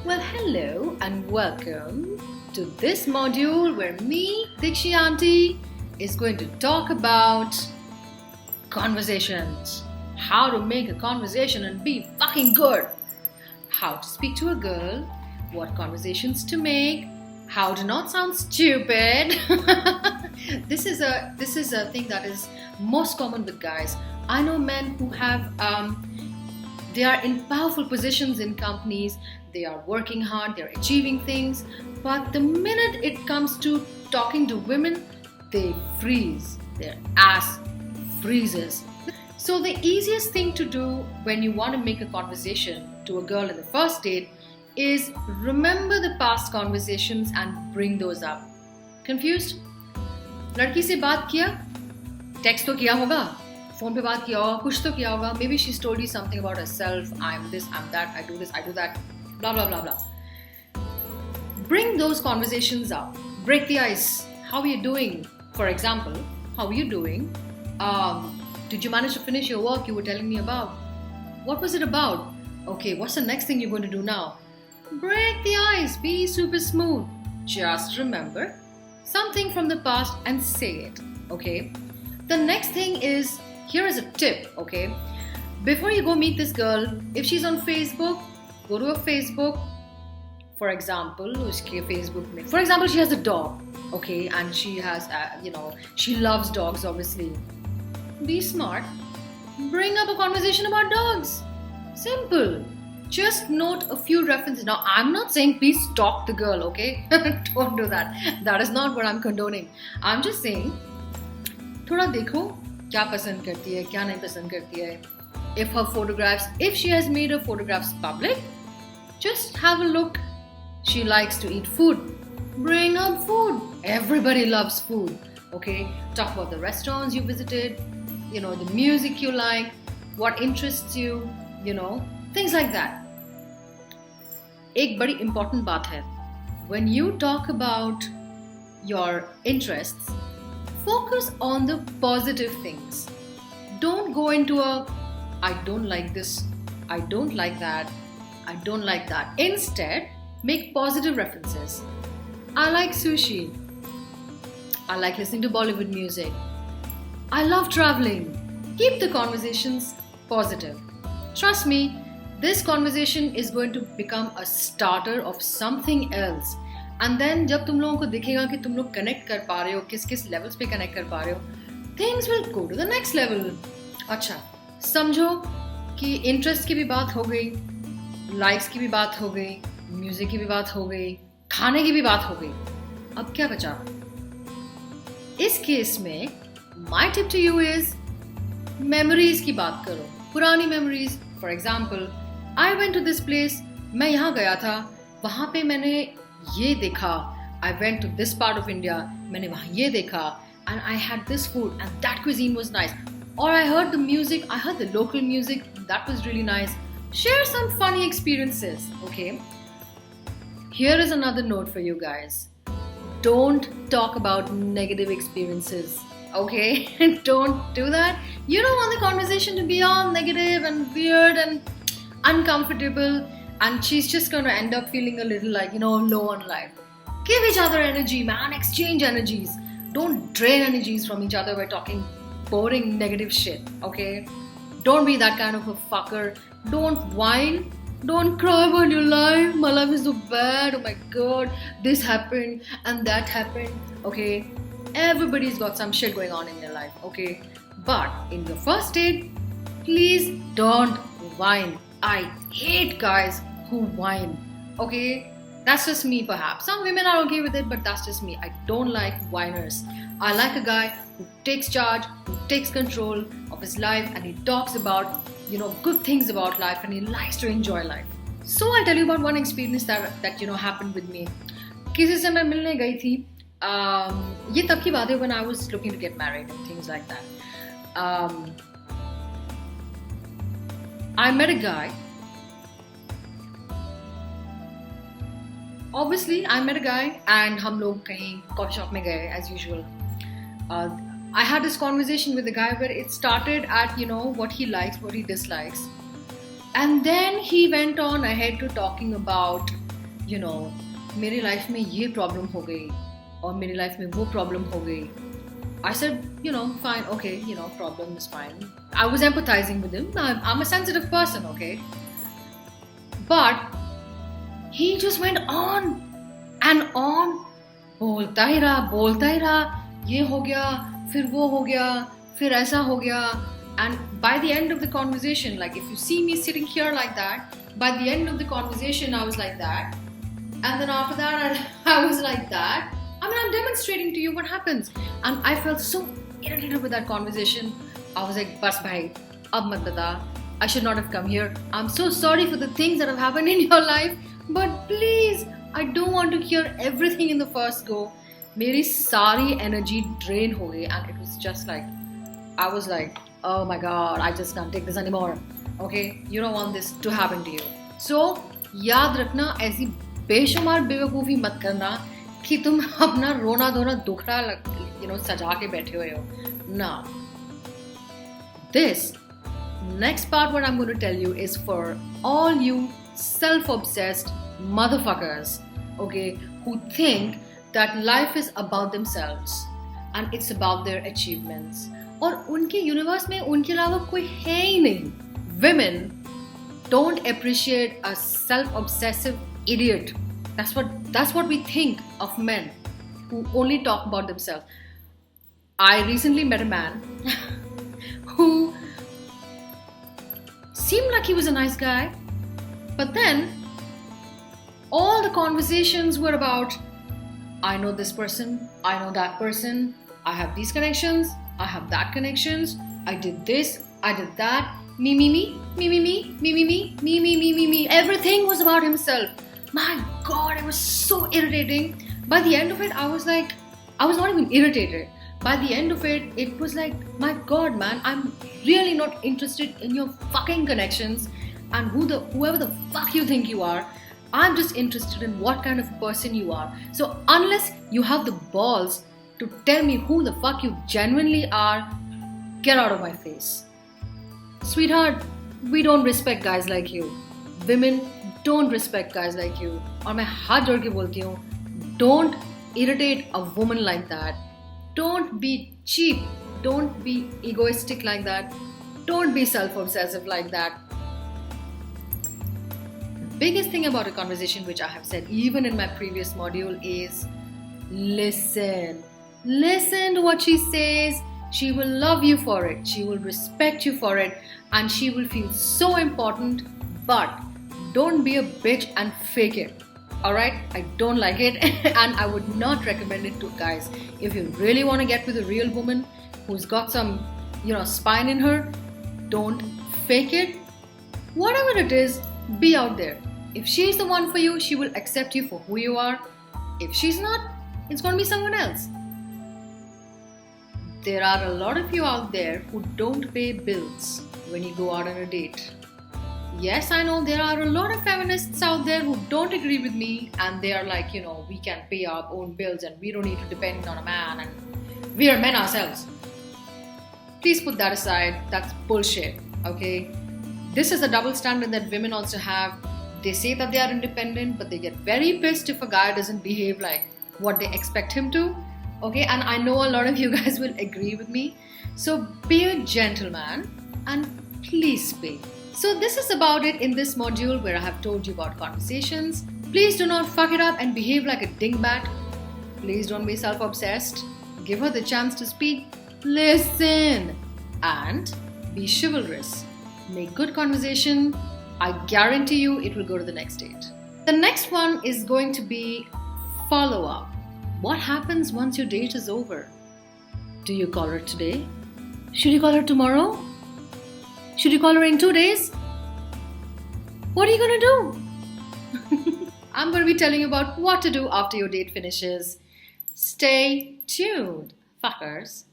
Well, hello and welcome to this module where me, DIKSHI Auntie, is going to talk about conversations. How to make a conversation and be fucking good. How to speak to a girl, what conversations to make, how to not sound stupid. This is a thing that is most common with guys. I know men who have they are in powerful positions in companies, they are working hard, they're achieving things, but the minute it comes to talking to women, they freeze, their ass freezes. So the easiest thing to do when you want to make a conversation to a girl in the first date is remember the past conversations and bring those up. Confused? लड़की से बात किया, text तो किया होगा, phone पे बात किया होगा, कुछ तो किया होगा. Maybe she's told you something about herself. I'm this, I'm that, I do this, I do that, blah blah blah blah. Bring those conversations up. Break the ice. How are you doing? For example, how are you doing? Did you manage to finish your work you were telling me about? What was it about? Okay, what's the next thing you're going to do now? Break the ice. Be super smooth. Just remember something from the past and say it. Okay. The next thing is, here is a tip. Okay. Before you go meet this girl, if she's on Facebook, go to her Facebook. For example, she has a dog. Okay, and she has, she loves dogs. Obviously, be smart. Bring up a conversation about dogs. Simple. Just note a few references. Now, I'm not saying please stalk the girl, okay? Don't do that. That is not what I'm condoning. I'm just saying, थोड़ा देखो क्या पसंद करती है, क्या नहीं पसंद करती है. If she has made her photographs public, just have a look. She likes to eat food. Bring up food. Everybody loves food, okay? Talk about the restaurants you visited, the music you like, what interests you, things like that. एक बड़ी important बात है. When you talk about your interests, focus on the positive things. Don't go into I don't like this, I don't like that, I don't like that. Instead, make positive references. I like sushi. I like listening to Bollywood music. I love traveling. Keep the conversations positive. Trust me, this conversation is going to become a starter of something else. And then जब तुम लोगों को दिखेगा कि तुम लोग connect कर पा रहे हो, किस levels पे connect कर पा रहे हो, things will go to the next level. अच्छा, समझो कि interest की भी बात हो गई, likes की भी बात हो गई, music की भी बात हो गई, खाने की भी बात हो गई. अब क्या बचा? इस केस में my tip to you is memories की बात करो. पुरानी memories. For example, I went to this place. मैं यहाँ गया था. वहाँ पे मैंने ये देखा. I went to this part of India. मैंने वहाँ ये देखा. And I had this food and that cuisine was nice. Or I heard the music. I heard the local music. That was really nice. Share some funny experiences. Okay. Here is another note for you guys. Don't talk about negative experiences. Okay, don't do that. You don't want the conversation to be all negative and weird and uncomfortable, and she's just going to end up feeling a little like, low on life. Give each other energy, man. Exchange energies. Don't drain energies from each other by talking boring negative shit, okay? Don't be that kind of a fucker. Don't whine. Don't cry about your life. My life is so bad. Oh my god, this happened and that happened, okay? Everybody's got some shit going on in their life, okay? But in your first date, please don't whine. I hate guys who whine, okay? That's just me perhaps. Some women are okay with it, but that's just me. I don't like whiners. I like a guy who takes charge, who takes control of his life, and he talks about, good things about life, and he likes to enjoy life. So I'll tell you about one experience that happened with me. किसी से मैं मिलने गई थी. ये तब की बात है when I was looking to get married and things like that. I met a guy. Obviously, I met a guy and हम लोग कहीं coffee shop में गए as usual. I had this conversation with the guy where it started at, what he likes, what he dislikes. And then he went on ahead to talking about you know, मेरी life में ये problem हो गई और मेरी life में वो problem हो गई. I said, you know, fine, okay, you know, problem is fine. I was empathizing with him. I'm a sensitive person, okay? But he just went on and on. बोलता ही रहा, ये हो गया, फिर वो हो गया, फिर ऐसा हो गया. And by the end of the conversation, like if you see me sitting here like that, by the end of the conversation, I was like that. And then after that, I was like that. I mean, I'm demonstrating to you what happens. And I felt so irritated with that conversation. I was like, bas bhai, ab mat bata. I should not have come here. I'm so sorry for the things that have happened in your life. But please, I don't want to hear everything in the first go. Meri sari energy drain ho gayi. And it was just like, I was like, oh my God, I just can't take this anymore. Okay, you don't want this to happen to you. So, याद रखना ऐसी बेशुमार बेवकूफ़ी मत करना कि तुम अपना रोना धोना दुखड़ा सजा के बैठे हुए हो. Now, this next part what I'm going to tell you is for all you self-obsessed motherfuckers, okay, who think that life is about themselves and it's about their achievements. और उनके यूनिवर्स में उनके अलावा कोई है ही नहीं. Women don't appreciate a self-obsessive idiot. That's what we think of men who only talk about themselves. I recently met a man who seemed like he was a nice guy, but then all the conversations were about, I know this person, I know that person, I have these connections, I have that connections, I did this, I did that, me. Everything was about himself. My God, it was so irritating. By the end of it, I was like, I was not even irritated. By the end of it, it was like, my God, man, I'm really not interested in your fucking connections and whoever the fuck you think you are. I'm just interested in what kind of person you are. So unless you have the balls to tell me who the fuck you genuinely are, get out of my face. Sweetheart, we don't respect guys like you. Women don't respect guys like you. और मैं हाथ जोड़ के बोलती हूँ, don't irritate a woman like that. Don't be cheap. Don't be egoistic like that. Don't be self-obsessive like that. The biggest thing about a conversation, which I have said even in my previous module, is listen. Listen to what she says. She will love you for it. She will respect you for it. And she will feel so important. But don't be a bitch and fake it. Alright? I don't like it. And I would not recommend it to guys. If you really want to get with a real woman who's got some, spine in her, don't fake it. Whatever it is, be out there. If she's the one for you, she will accept you for who you are. If she's not, it's going to be someone else. There are a lot of you out there who don't pay bills when you go out on a date. Yes, I know there are a lot of feminists out there who don't agree with me and they are like, we can pay our own bills and we don't need to depend on a man and we are men ourselves. Please put that aside. That's bullshit, okay? This is a double standard that women also have. They say that they are independent, but they get very pissed if a guy doesn't behave like what they expect him to, okay? And I know a lot of you guys will agree with me. So be a gentleman and please pay. So this is about it in this module where I have told you about conversations. Please do not fuck it up and behave like a dingbat. Please don't be self-obsessed. Give her the chance to speak. Listen. And be chivalrous. Make good conversation. I guarantee you it will go to the next date. The next one is going to be follow-up. What happens once your date is over? Do you call her today? Should you call her tomorrow? Should you call her in 2 days? What are you going to do? I'm going to be telling you about what to do after your date finishes. Stay tuned, fuckers.